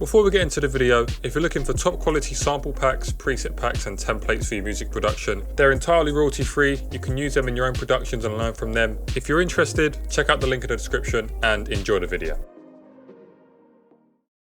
Before we get into the video, if you're looking for top quality sample packs, preset packs and templates for your music production, they're entirely royalty free. You can use them in your own productions and learn from them. If you're interested, check out the link in the description and enjoy the video.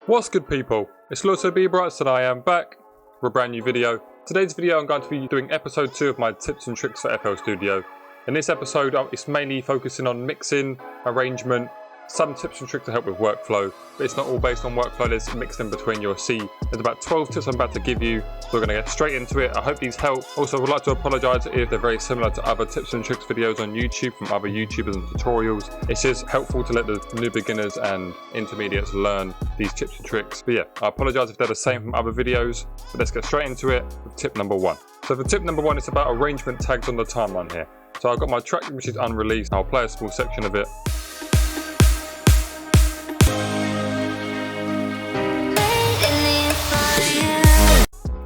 What's good people? It's Lotto B Brights and I am back for a brand new video. Today's video I'm going to be doing episode 2 of my tips and tricks for FL Studio. In this episode it's mainly focusing on mixing, arrangement, some tips and tricks to help with workflow, but it's not all based on workflow, there's mixed in between. You'll see there's about 12 tips I'm about to give you, so we're going to get straight into it. I hope these help. Also, I would like to apologise if they're very similar to other tips and tricks videos on YouTube from other YouTubers and tutorials. It's just helpful to let the new beginners and intermediates learn these tips and tricks. But yeah, I apologise if they're the same from other videos, but let's get straight into it with tip number 1. So for tip number 1, it's about arrangement tags on the timeline here. So I've got my track which is unreleased. I'll play a small section of it.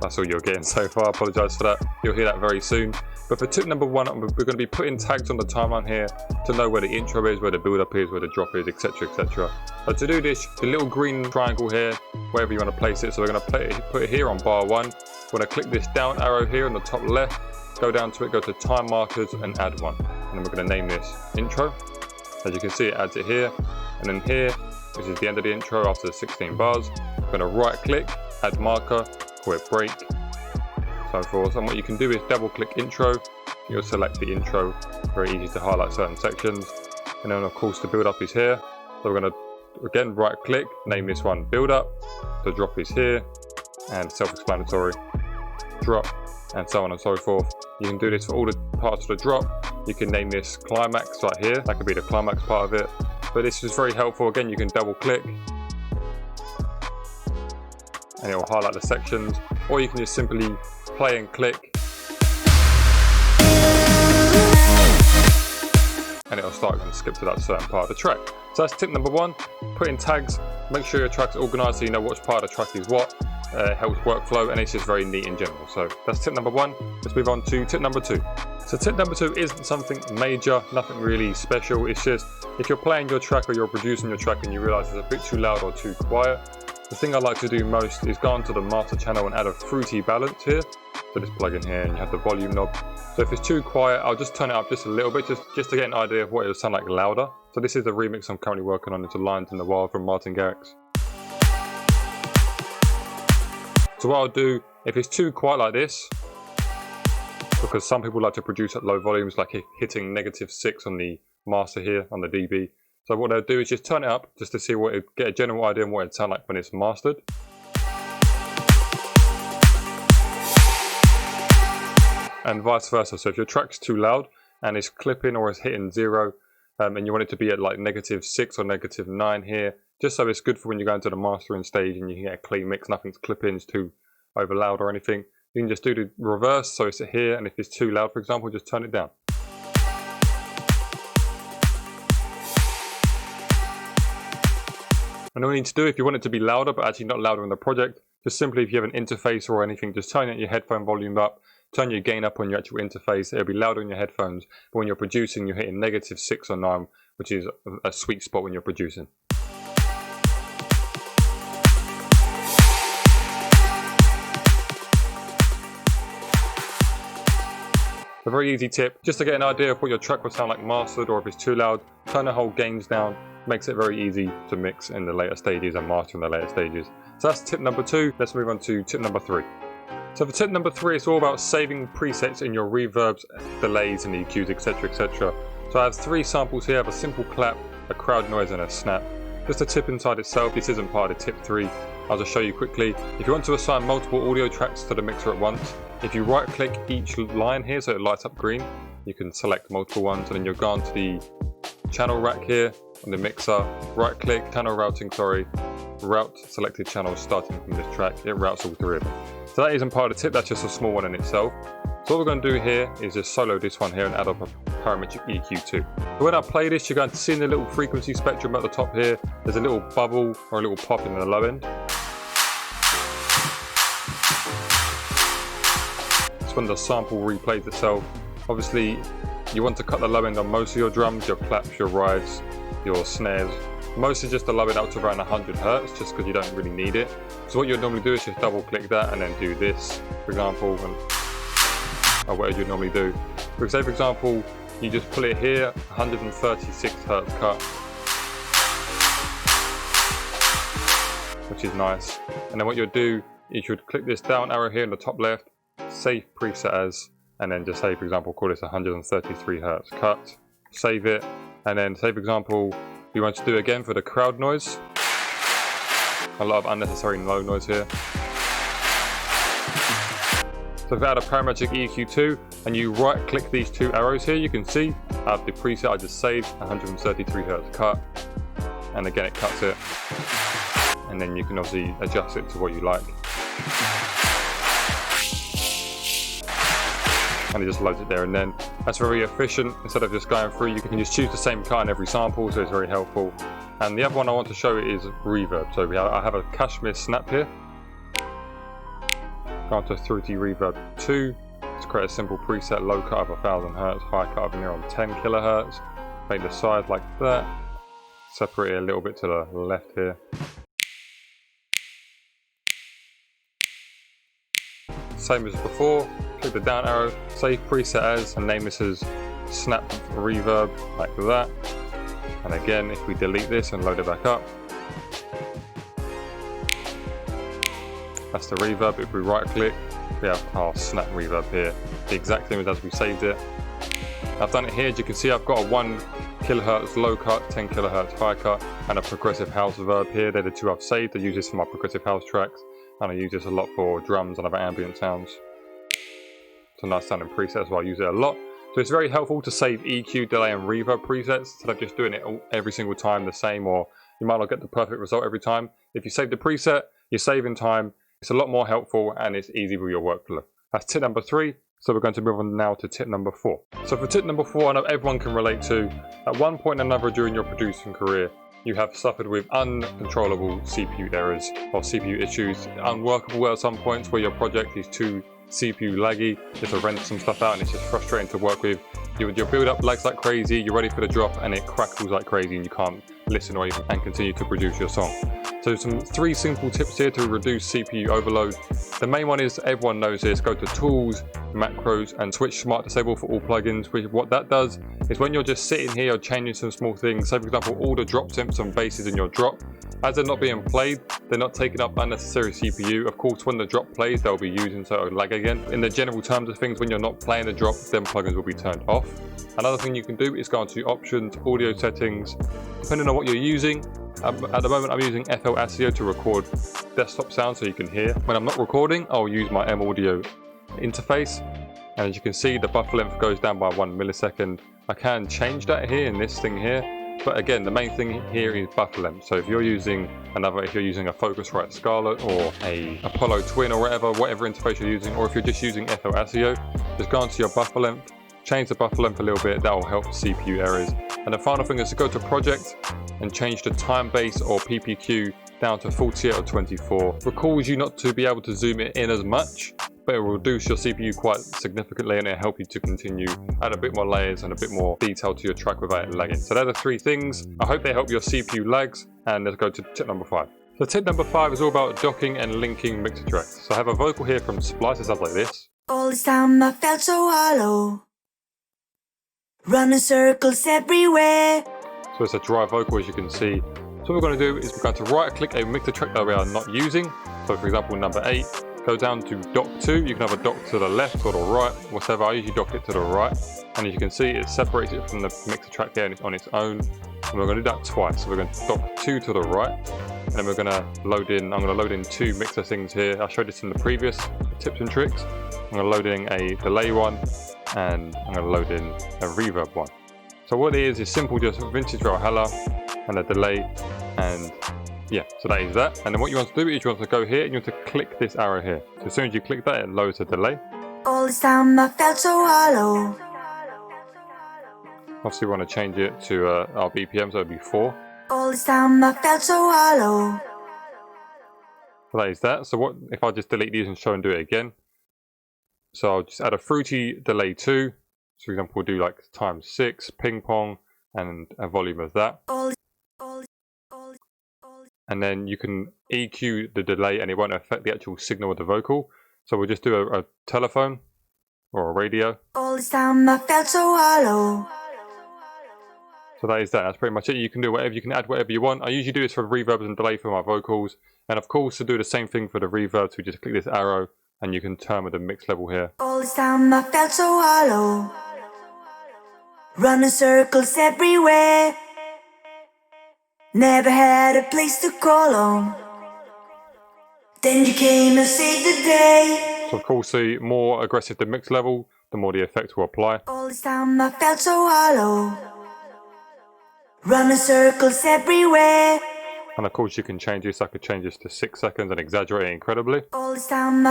That's all you're getting so far, I apologise for that. You'll hear that very soon. But for tip number 1, we're going to be putting tags on the timeline here to know where the intro is, where the build up is, where the drop is, etc, etc. So to do this, the little green triangle here, wherever you want to place it, so we're going to put it here on bar 1. We're going to click this down arrow here on the top left, go down to it, go to time markers and add one. And then we're going to name this intro. As you can see, it adds it here. And then here, which is the end of the intro after the 16 bars, we're going to right click, add marker, call it break, so forth. And what you can do is double click intro, you'll select the intro, very easy to highlight certain sections. And then of course the build up is here, so we're going to again right click, name this one build up, the drop is here, and self-explanatory, drop, and so on and so forth. You can do this for all the parts of the drop. You can name this climax right here, that could be the climax part of it, but this is very helpful. Again, you can double click and it will highlight the sections, or you can just simply play and click and it'll start and skip to that certain part of the track. So that's tip number 1, put in tags, make sure your track's organised so you know which part of the track is what. Helps workflow, and it's just very neat in general. So that's tip number 1. Let's move on to tip number 2. So tip number 2 isn't something major, nothing really special. It's just if you're playing your track or you're producing your track and you realise it's a bit too loud or too quiet, the thing I like to do most is go onto the master channel and add a fruity balance here. So just plug in here and you have the volume knob. So if it's too quiet, I'll just turn it up just a little bit, just to get an idea of what it will sound like louder. So this is the remix I'm currently working on. It's Lions in the Wild from Martin Garrix. So what I'll do, if it's too quiet like this, because some people like to produce at low volumes, like hitting -6 on the master here, on the dB. So what they'll do is just turn it up, just to see get a general idea on what it sounds like when it's mastered. And vice versa. So if your track's too loud and it's clipping or it's hitting 0, and you want it to be at like -6 or -9 here, just so it's good for when you go into the mastering stage and you can get a clean mix, nothing's clipping, it's too over loud or anything. You can just do the reverse, so it's here, and if it's too loud, for example, just turn it down. And all you need to do, if you want it to be louder, but actually not louder in the project, just simply if you have an interface or anything, just turn your headphone volume up, turn your gain up on your actual interface, it'll be louder in your headphones, but when you're producing, you're hitting -6 or 9, which is a sweet spot when you're producing. A very easy tip, just to get an idea of what your track will sound like mastered, or if it's too loud, turn the whole gains down. Makes it very easy to mix in the later stages and master in the later stages. So that's tip number 2. Let's move on to tip number 3. So for tip number 3, it's all about saving presets in your reverbs, delays and EQs, etc, etc. So I have 3 samples here. I have a simple clap, a crowd noise and a snap. Just a tip inside itself, this isn't part of tip 3. I'll just show you quickly. If you want to assign multiple audio tracks to the mixer at once, if you right click each line here so it lights up green, you can select multiple ones, and then you'll go onto the channel rack here on the mixer, right click, channel routing, route selected channels starting from this track, it routes all 3 of them. So that isn't part of the tip, that's just a small one in itself. So what we're going to do here is just solo this one here and add up a parametric EQ too. So when I play this, you're going to see in the little frequency spectrum at the top here, there's a little bubble or a little pop in the low end. It's when the sample replays itself. Obviously, you want to cut the low end on most of your drums, your claps, your rides, your snares, mostly just to lower it up to around 100 Hertz, just because you don't really need it. So what you'd normally do is just double click that and then do this, for example, or whatever you'd normally do. So say for example, you just pull it here, 136 Hertz cut, which is nice. And then what you'll do is you'd click this down arrow here in the top left, save preset as, and then just say for example, call this 133 Hertz cut, save it, and then say for example, you want to do again for the crowd noise. A lot of unnecessary low noise here. So if I add a parametric EQ2 and you right click these two arrows here, you can see I have the preset I just saved, 133 Hertz cut, and again it cuts it, and then you can obviously adjust it to what you like. And it just loads it there, and then that's very efficient. Instead of just going through, you can just choose the same cut in every sample, so it's very helpful. And the other one I want to show is reverb. So I have a Cashmere snap here. Go on to 3D Reverb 2. Let's create a simple preset, low cut of 1000 Hertz, high cut of near on 10 kilohertz. Make the size like that. Separate it a little bit to the left here. Same as before. Click the down arrow, save preset as, and name this as snap reverb, like that. And again, if we delete this and load it back up, that's the reverb. If we right click, we have our snap reverb here, the exact same as we saved it. I've done it here. As you can see, I've got a 1 kilohertz low cut, 10 kilohertz high cut, and a progressive house reverb here. They're the two I've saved. I use this for my progressive house tracks, and I use this a lot for drums and other ambient sounds. It's a nice sounding preset, so I use it a lot. So it's very helpful to save EQ, delay and reverb presets instead of just doing it every single time the same, or you might not get the perfect result every time. If you save the preset, you're saving time. It's a lot more helpful and it's easy with your workflow. That's tip number 3. So we're going to move on now to tip number 4. So for tip number 4, I know everyone can relate to, at one point or another during your producing career, you have suffered with uncontrollable CPU errors or CPU issues, unworkable at some points where your project is too CPU laggy, just to render some stuff out and it's just frustrating to work with. Your build up lags like crazy, you're ready for the drop and it crackles like crazy and you can't listen or even and continue to produce your song. So 3 simple tips here to reduce CPU overload. The main one is, everyone knows this, go to Tools, Macros and switch Smart Disable for all plugins. What that does is when you're just sitting here or changing some small things, say for example all the drop temps and basses in your drop, as they're not being played, they're not taking up unnecessary CPU. Of course, when the drop plays, they'll be using, so it'll lag again. In the general terms of things, when you're not playing the drop, then plugins will be turned off. Another thing you can do is go into Options, Audio Settings. Depending on what you're using, at the moment I'm using FL Audio to record desktop sound so you can hear. When I'm not recording, I'll use my M Audio interface. And as you can see, the buffer length goes down by 1 millisecond. I can change that here in this thing here. But again, the main thing here is buffer length. So if you're using a Focusrite Scarlett or a Apollo Twin or whatever interface you're using, or if you're just using FL Audio, just go onto your buffer length, change the buffer length a little bit. That will help CPU errors. And the final thing is to go to Project and change the time base or PPQ down to 48 or 24. It causes you not to be able to zoom it in as much, but it will reduce your CPU quite significantly and it'll help you to continue, add a bit more layers and a bit more detail to your track without it lagging. So they're the 3 things. I hope they help your CPU lags, and let's go to tip number 5. So tip number 5 is all about docking and linking mixer tracks. So I have a vocal here from Splice, it sounds like this. All this time I felt so hollow, running circles everywhere. So it's a dry vocal, as you can see. So what we're going to do is we're going to right click a mixer track that we are not using. So for example, number 8, go down to dock 2. You can have a dock to the left or the right, whatever. I usually dock it to the right. And as you can see, it separates it from the mixer track here and it's on its own. And we're going to do that twice. So we're going to dock 2 to the right. And then we're going to load in, I'm going to load in 2 mixer things here. I showed this in the previous tips and tricks. I'm going to load in a delay one and I'm going to load in a reverb one. So what it is simple, just vintage Valhalla and a delay, and yeah, so that is that. And then what you want to do is you want to go here and you want to click this arrow here. So as soon as you click that, it loads the delay. All this time I felt so hollow. Obviously we want to change it to our BPM, so it'll be 4. All this time I felt so hollow. So that is that. So what if I just delete these and show and do it again? So I'll just add a fruity delay 2. So for example, we'll do like times 6, ping pong, and a volume of that. and then you can EQ the delay and it won't affect the actual signal of the vocal. So we'll just do a telephone or a radio. All this time I felt so hollow. So that is that. That's pretty much it. You can do whatever, you can add whatever you want. I usually do this for reverbs and delay for my vocals. And of course, to do the same thing for the reverbs, we just click this arrow and you can turn with the mix level here. All this time I felt so hollow. Running circles everywhere. Never had a place to call home. Then you came and saved the day. So of course, the more aggressive the mix level, the more the effect will apply. All this time I felt so hollow. Running circles everywhere. And of course you can change this. I could change this to 6 seconds and exaggerate it incredibly. All this time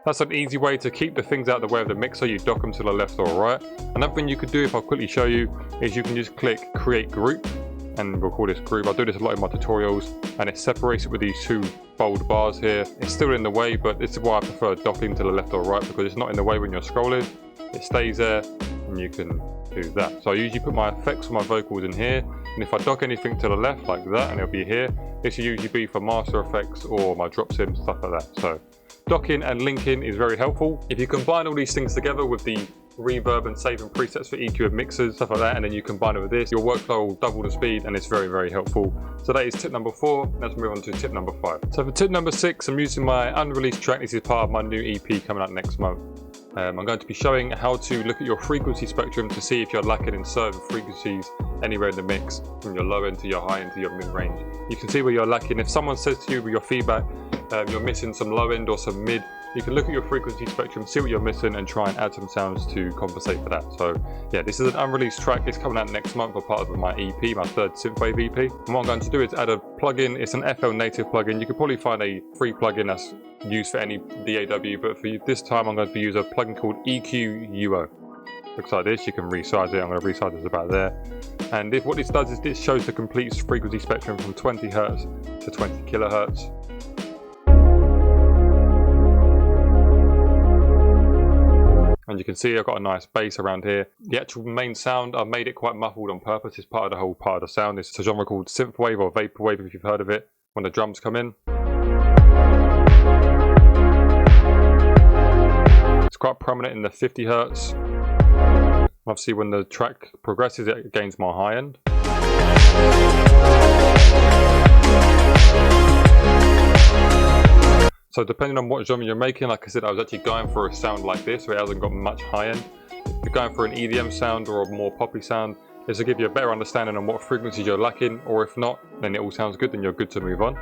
That's an easy way to keep the things out of the way of the mixer. You dock them to the left or right. Another thing you could do, if I'll quickly show you, is you can just click create group, and we'll call this group. I do this a lot in my tutorials, and it separates it with these 2 bold bars here. It's still in the way, but this is why I prefer docking to the left or right, because it's not in the way when you're scrolling. It stays there, and you can do that. So I usually put my effects for my vocals in here, and if I dock anything to the left like that, and it'll be here, this will usually be for master effects or my drop sims, stuff like that. So docking and linking is very helpful. If you combine all these things together with the reverb and saving presets for EQ and mixers, stuff like that, and then you combine it with this, your workflow will double the speed, and it's very, very helpful. So that is tip number 4. Let's move on to tip number 5. So for tip number 6, I'm using my unreleased track. This is part of my new EP coming out next month. I'm going to be showing how to look at your frequency spectrum to see if you're lacking in certain frequencies anywhere in the mix, from your low end to your high end to your mid range. You can see where you're lacking. If someone says to you with your feedback, you're missing some low end or some mid, you can look at your frequency spectrum, see what you're missing, and try and add some sounds to compensate for that. So yeah, this is an unreleased track. It's coming out next month, a part of my EP, my 3rd synthwave EP. And what I'm going to do is add a plugin. It's an FL native plugin. You could probably find a free plugin that's used for any DAW, but for this time I'm going to use a plugin called EQ-UO. Looks like this. You can resize it. I'm going to resize it about there. And what this does is this shows the complete frequency spectrum from 20 Hz to 20 kilohertz. And you can see I've got a nice bass around here. The actual main sound, I've made it quite muffled on purpose. It's part of the whole part of the sound. It's a genre called synthwave or vaporwave, if you've heard of it, when the drums come in. It's quite prominent in the 50 Hz. Obviously when the track progresses, it gains more high end. So depending on what genre you're making, like I said, I was actually going for a sound like this, so it hasn't got much high end. If you're going for an EDM sound or a more poppy sound, this will give you a better understanding on what frequencies you're lacking, or if not, then it all sounds good, then you're good to move on.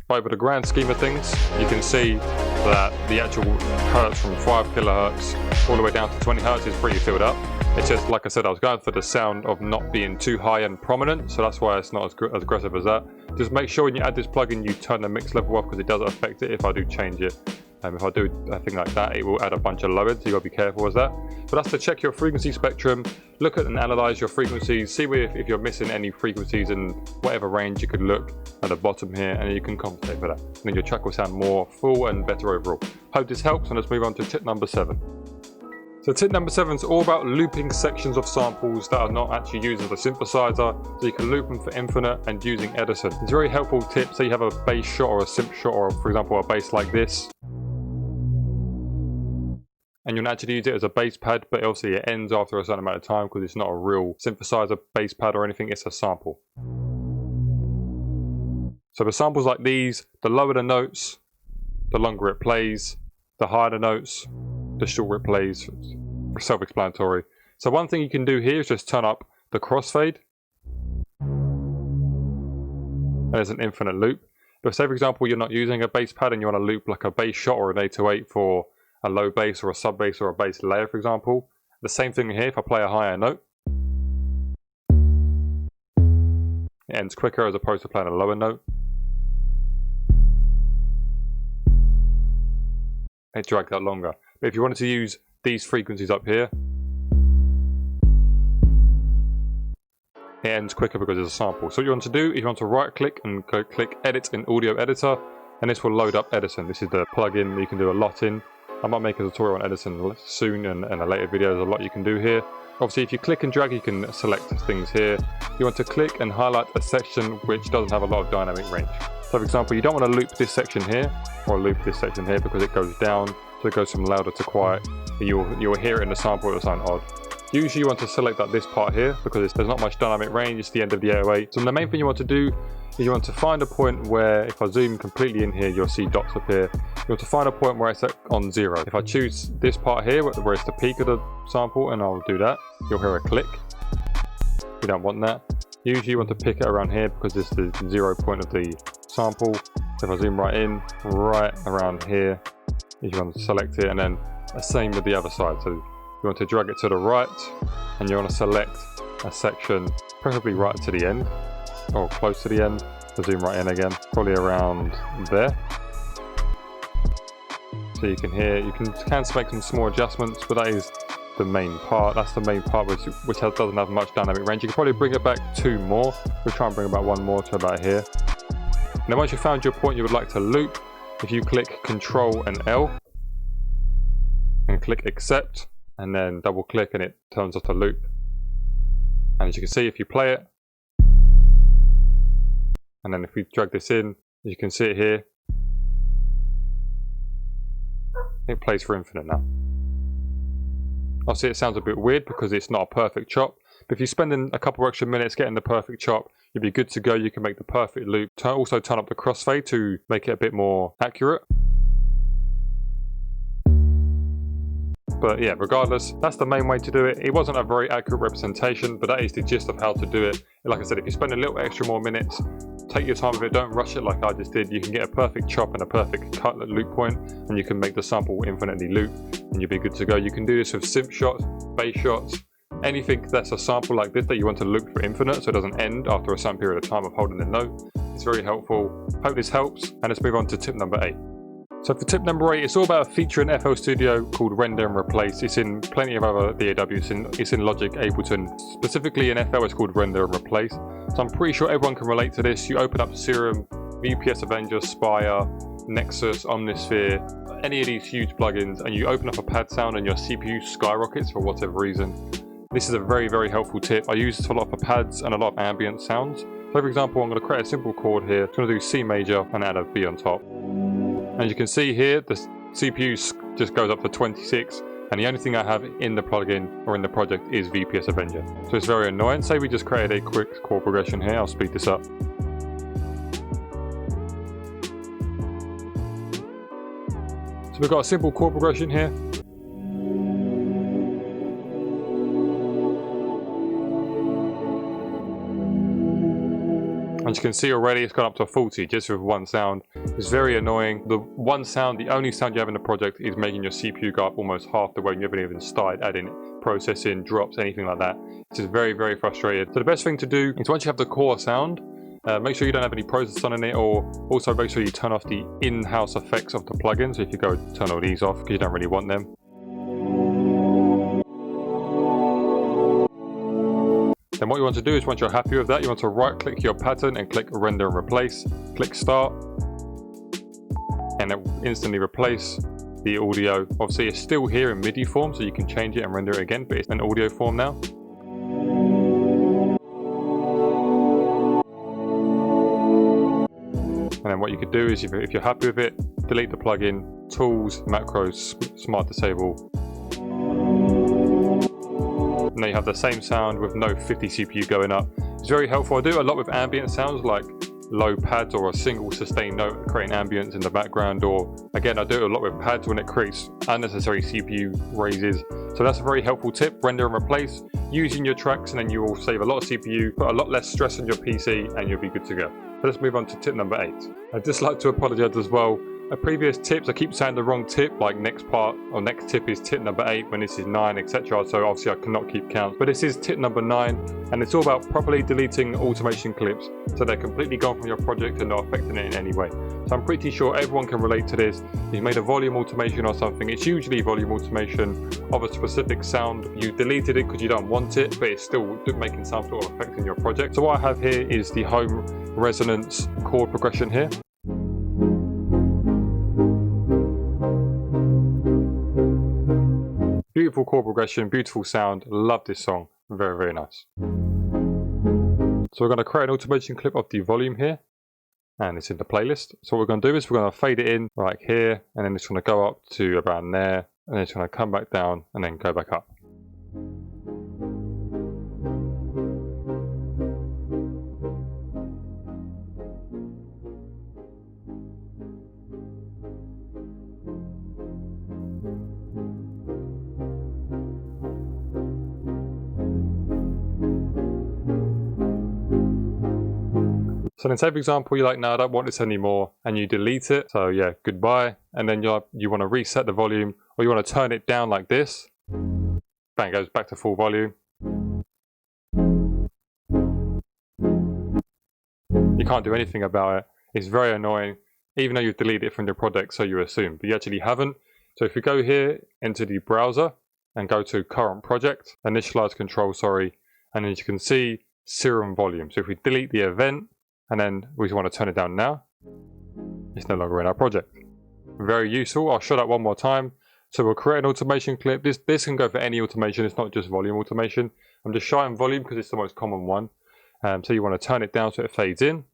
Over the grand scheme of things, you can see that the actual hertz from 5 kilohertz all the way down to 20 hertz is pretty filled up. It's just, like I said, I was going for the sound of not being too high and prominent, so that's why it's not as aggressive as that. Just make sure when you add this plugin you turn the mix level off, because it does affect it if I do change it. If I do a thing like that, it will add a bunch of low end, so you got to be careful with that. But that's to check your frequency spectrum, look at and analyze your frequencies, see if you're missing any frequencies in whatever range. You could look at the bottom here and you can compensate for that. And then your track will sound more full and better overall. Hope this helps, and let's move on to tip number 7. So tip number 7 is all about looping sections of samples that are not actually used as a synthesizer, so you can loop them for infinite and using Edison. It's a very helpful tip. Say you have a bass shot or a synth shot, or for example a bass like this, and you'll actually use it as a bass pad, but obviously it ends after a certain amount of time because it's not a real synthesizer bass pad or anything, it's a sample. So with samples like these, the lower the notes, the longer it plays, the higher the notes, the shorter it plays. Self-explanatory. So one thing you can do here is just turn up the crossfade. And there's an infinite loop. But say for example you're not using a bass pad and you want to loop like a bass shot or an 808 for a low bass or a sub bass or a bass layer, for example. The same thing here. If I play a higher note, it ends quicker as opposed to playing a lower note. It drags out longer. But if you wanted to use these frequencies up here, it ends quicker because it's a sample. So what you want to do is you want to right click and click edit in audio editor, and this will load up Edison. This is the plugin you can do a lot in. I might make a tutorial on Edison soon and a later video. There's a lot you can do here. Obviously, if you click and drag, you can select things here. You want to click and highlight a section which doesn't have a lot of dynamic range. So for example, you don't want to loop this section here or loop this section here because it goes down, so it goes from louder to quiet. You'll hear it in the sample, it'll sound odd. Usually you want to select like this part here because there's not much dynamic range, it's the end of the 808. So the main thing you want to do is you want to find a point where, if I zoom completely in here, you'll see dots appear. You want to find a point where it's on 0. If I choose this part here, where it's the peak of the sample, and I'll do that, you'll hear a click. You don't want that. Usually you want to pick it around here because this is the 0 point of the sample. So if I zoom right in, right around here, you want to select it, and then the same with the other side. So you want to drag it to the right, and you want to select a section, preferably right to the end, or close to the end. So zoom right in again, probably around there. So you can hear, you can make some small adjustments, but that is the main part. That's the main part which doesn't have much dynamic range. You can probably bring it back 2 more. We'll try and bring about 1 more to about here. Now once you've found your point you would like to loop, if you click Control and L, and click Accept, and then double click and it turns off the loop. And as you can see, if you play it, and then if we drag this in, you can see it here, it plays for infinite now. Obviously it sounds a bit weird because it's not a perfect chop, but if you spend a couple extra minutes getting the perfect chop, you'll be good to go. You can make the perfect loop. Also turn up the crossfade to make it a bit more accurate. But yeah, regardless, that's the main way to do it. It wasn't a very accurate representation, but that is the gist of how to do it. Like I said, if you spend a little extra more minutes, take your time with it, don't rush it like I just did. You can get a perfect chop and a perfect cut at loop point, and you can make the sample infinitely loop, and you'll be good to go. You can do this with synth shots, bass shots, anything that's a sample like this that you want to loop for infinite so it doesn't end after a certain period of time of holding the note. It's very helpful. Hope this helps, and let's move on to tip number 8. So for tip number 8, it's all about a feature in FL Studio called Render and Replace. It's in plenty of other DAWs. It's in Logic, Ableton. Specifically in FL, it's called Render and Replace. So I'm pretty sure everyone can relate to this. You open up Serum, VPS Avenger, Spire, Nexus, Omnisphere, any of these huge plugins, and you open up a pad sound and your CPU skyrockets for whatever reason. This is a very, very helpful tip. I use this a lot for pads and a lot of ambient sounds. So for example, I'm going to create a simple chord here. I'm going to do C major and add a B on top. And you can see here, the CPU just goes up to 26, and the only thing I have in the plugin or in the project is VPS Avenger. So it's very annoying. Say we just created a quick chord progression here. I'll speed this up. So we've got a simple chord progression here. As you can see already, it's gone up to 40 just with one sound. It's very annoying. The one sound, the only sound you have in the project is making your CPU go up almost half the way, and you haven't even started adding processing, drops, anything like that. It's just very, very frustrated. So the best thing to do is once you have the core sound, make sure you don't have any process on it, or also make sure you turn off the in-house effects of the plugin. So if you go turn all these off because you don't really want them. Then what you want to do is, once you're happy with that, you want to right click your pattern and click Render and Replace, click Start, and it will instantly replace the audio. Obviously it's still here in MIDI form, so you can change it and render it again, but it's in audio form now. And then what you could do is, if you're happy with it, delete the plugin, Tools, Macros, Smart Disable. Now you have the same sound with no 50 CPU going up. It's very helpful. I do a lot with ambient sounds like low pads or a single sustained note creating ambience in the background, or again I do it a lot with pads when it creates unnecessary CPU raises. So that's a very helpful tip. Render and replace using your tracks, and then you will save a lot of CPU, put a lot less stress on your PC, and you'll be good to go. So let's move on to tip number 8. I'd just like to apologize as well. Previous tips, I keep saying the wrong tip, like next part or next tip is tip number 8 when this is 9, etc. So obviously I cannot keep count, but this is tip number 9, and it's all about properly deleting automation clips so they're completely gone from your project and not affecting it in any way. So I'm pretty sure everyone can relate to this. You've made a volume automation or something, it's usually volume automation of a specific sound. You deleted it because you don't want it, but it's still making some sort of effect in your project. So what I have here is the home resonance chord progression here. Beautiful chord progression, beautiful sound. Love this song. Very, very nice. So we're going to create an automation clip of the volume here. And it's in the playlist. So what we're going to do is we're going to fade it in right here. And then it's going to go up to about there. And then it's going to come back down and then go back up. So then say for example, you're like, no, I don't want this anymore, and you delete it. So yeah, goodbye. And then you want to reset the volume, or you want to turn it down like this. Bang, it goes back to full volume. You can't do anything about it. It's very annoying, even though you've deleted it from your project, so you assume, but you actually haven't. So if you go here into the browser and go to current project, initialize control, and as you can see, serum volume. So if we delete the event, and then we want to turn it down now, it's no longer in our project. Very useful. I'll show that one more time. So we'll create an automation clip. This can go for any automation. It's not just volume automation. I'm just showing volume because it's the most common one. So you want to turn it down so it fades in.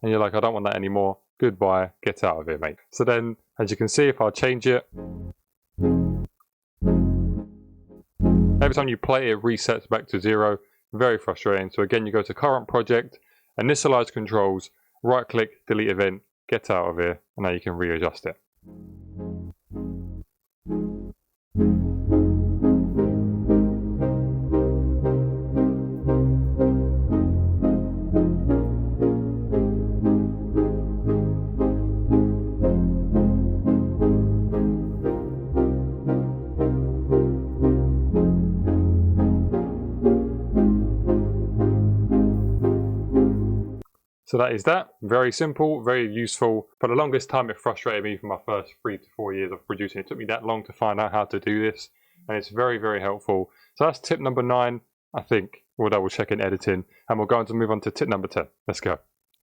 And you're like, I don't want that anymore. Goodbye. Get out of it, mate. So then, as you can see, if I change it, every time you play it resets back to 0. Very frustrating. So again, you go to current project, initialize controls, right click, delete event, get out of here, and now you can readjust it. So that is that. Very simple, very useful. For the longest time, it frustrated me for my first 3 to 4 years of producing. It took me that long to find out how to do this, and it's very, very helpful. So that's tip number 9, I think. We'll double check in editing, and we're going to move on to tip number 10. Let's go.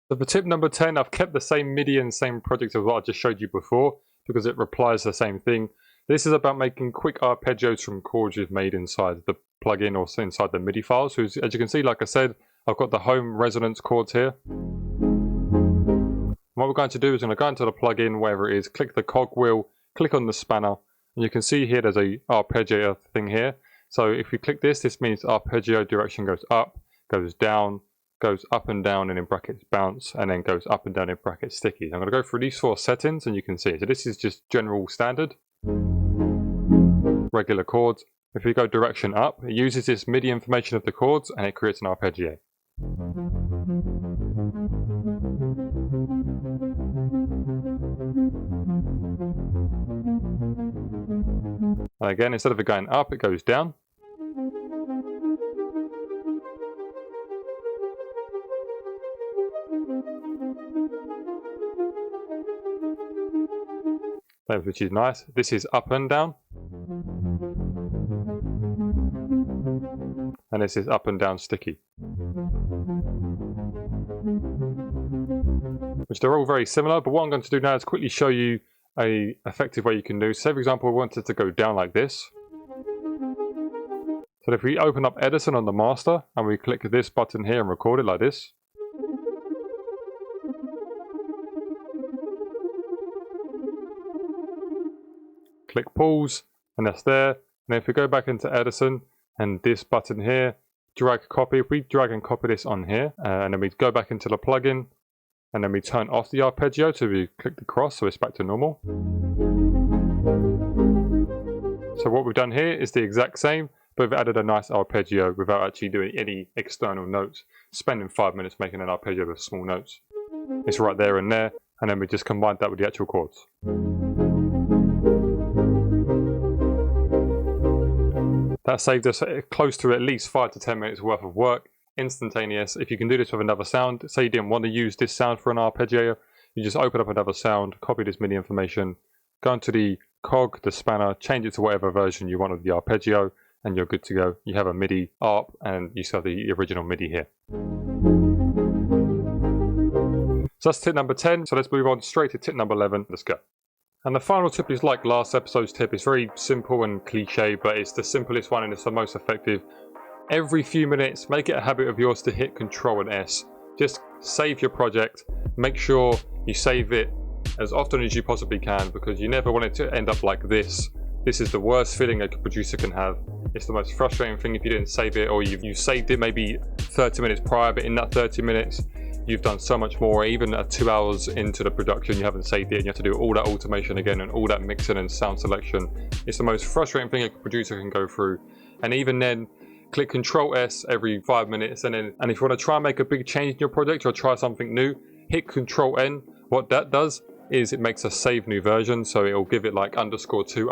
So for tip number 10, I've kept the same MIDI and same project as what I just showed you before, because it replies the same thing. This is about making quick arpeggios from chords you've made inside the plugin or inside the MIDI files. So as you can see, like I said, I've got the home resonance chords here. What we're going to do is we're going to go into the plugin, wherever it is, click the cog wheel, click on the spanner, and you can see here there's a arpeggio thing here. So if we click this, this means arpeggio direction goes up, goes down, goes up and down, and in brackets bounce, and then goes up and down in brackets sticky. I'm going to go through these 4 settings, and you can see. So this is just general standard, regular chords. If we go direction up, it uses this MIDI information of the chords, and it creates an arpeggio. And again, instead of it going up, it goes down. Which is nice. This is up and down. And this is up and down sticky. Which they're all very similar, but what I'm going to do now is quickly show you an effective way you can do. Say for example, we wanted to go down like this. So if we open up Edison on the master and we click this button here and record it like this. Click pause, and that's there. And then if we go back into Edison and this button here, drag copy. If we drag and copy this on here, and then we go back into the plugin, and then we turn off the arpeggio, so we click the cross, so it's back to normal. So what we've done here is the exact same, but we've added a nice arpeggio without actually doing any external notes, spending 5 minutes making an arpeggio with small notes. It's right there and there, and then we just combined that with the actual chords. That saved us close to at least 5 to 10 minutes worth of work, instantaneous. If you can do this with another sound, say you didn't want to use this sound for an arpeggio, you just open up another sound, copy this MIDI information, go into the cog, the spanner, change it to whatever version you want of the arpeggio, and you're good to go. You have a MIDI ARP, and you still have the original MIDI here. So that's tip number 10. So let's move on straight to tip number 11. Let's go. And the final tip is like last episode's tip. It's very simple and cliche, but it's the simplest one and it's the most effective. Every few minutes, make it a habit of yours to hit Control and S. Just save your project. Make sure you save it as often as you possibly can, because you never want it to end up like this. This is the worst feeling a producer can have. It's the most frustrating thing if you didn't save it, or you saved it maybe 30 minutes prior, but in that 30 minutes, you've done so much more. Even at 2 hours into the production, you haven't saved it and you have to do all that automation again and all that mixing and sound selection. It's the most frustrating thing a producer can go through. And even then, click Control S every 5 minutes, and if you want to try and make a big change in your project or try something new, hit Control N. What that does is it makes a save new version, so it'll give it like _2,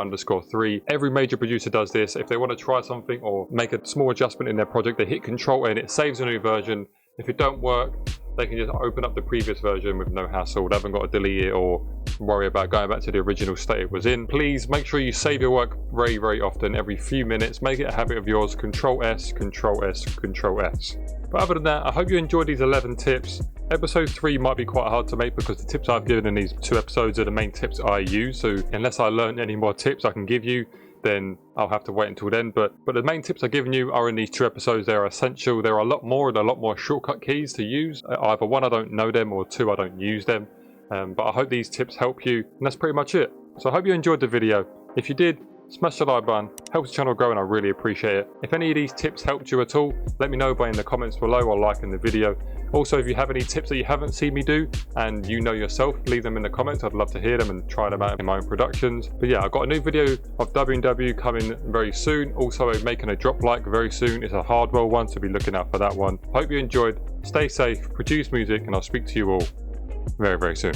_3. Every major producer does this. If they want to try something or make a small adjustment in their project, they hit Control N, it saves a new version. If it don't work, they can just open up the previous version with no hassle. They haven't got to delete it or worry about going back to the original state it was in. Please make sure you save your work very, very often, every few minutes. Make it a habit of yours. Control S, Control S, Control S. But other than that, I hope you enjoyed these 11 tips. Episode 3 might be quite hard to make because the tips I've given in these 2 episodes are the main tips I use. So unless I learn any more tips I can give you, then I'll have to wait until then. But the main tips I've given you are in these 2 episodes. They're essential. There are a lot more and a lot more shortcut keys to use. Either 1, I don't know them, or 2, I don't use them. But I hope these tips help you, and that's pretty much it. So I hope you enjoyed the video. If you did, smash the like button, helps the channel grow, and I really appreciate it. If any of these tips helped you at all, let me know by in the comments below or liking the video. Also, if you have any tips that you haven't seen me do and you know yourself, leave them in the comments. I'd love to hear them and try them out in my own productions. But yeah, I've got a new video of W&W coming very soon. Also making a drop like very soon. It's a Hardwell one, so be looking out for that one. Hope you enjoyed. Stay safe, produce music, and I'll speak to you all very, very soon.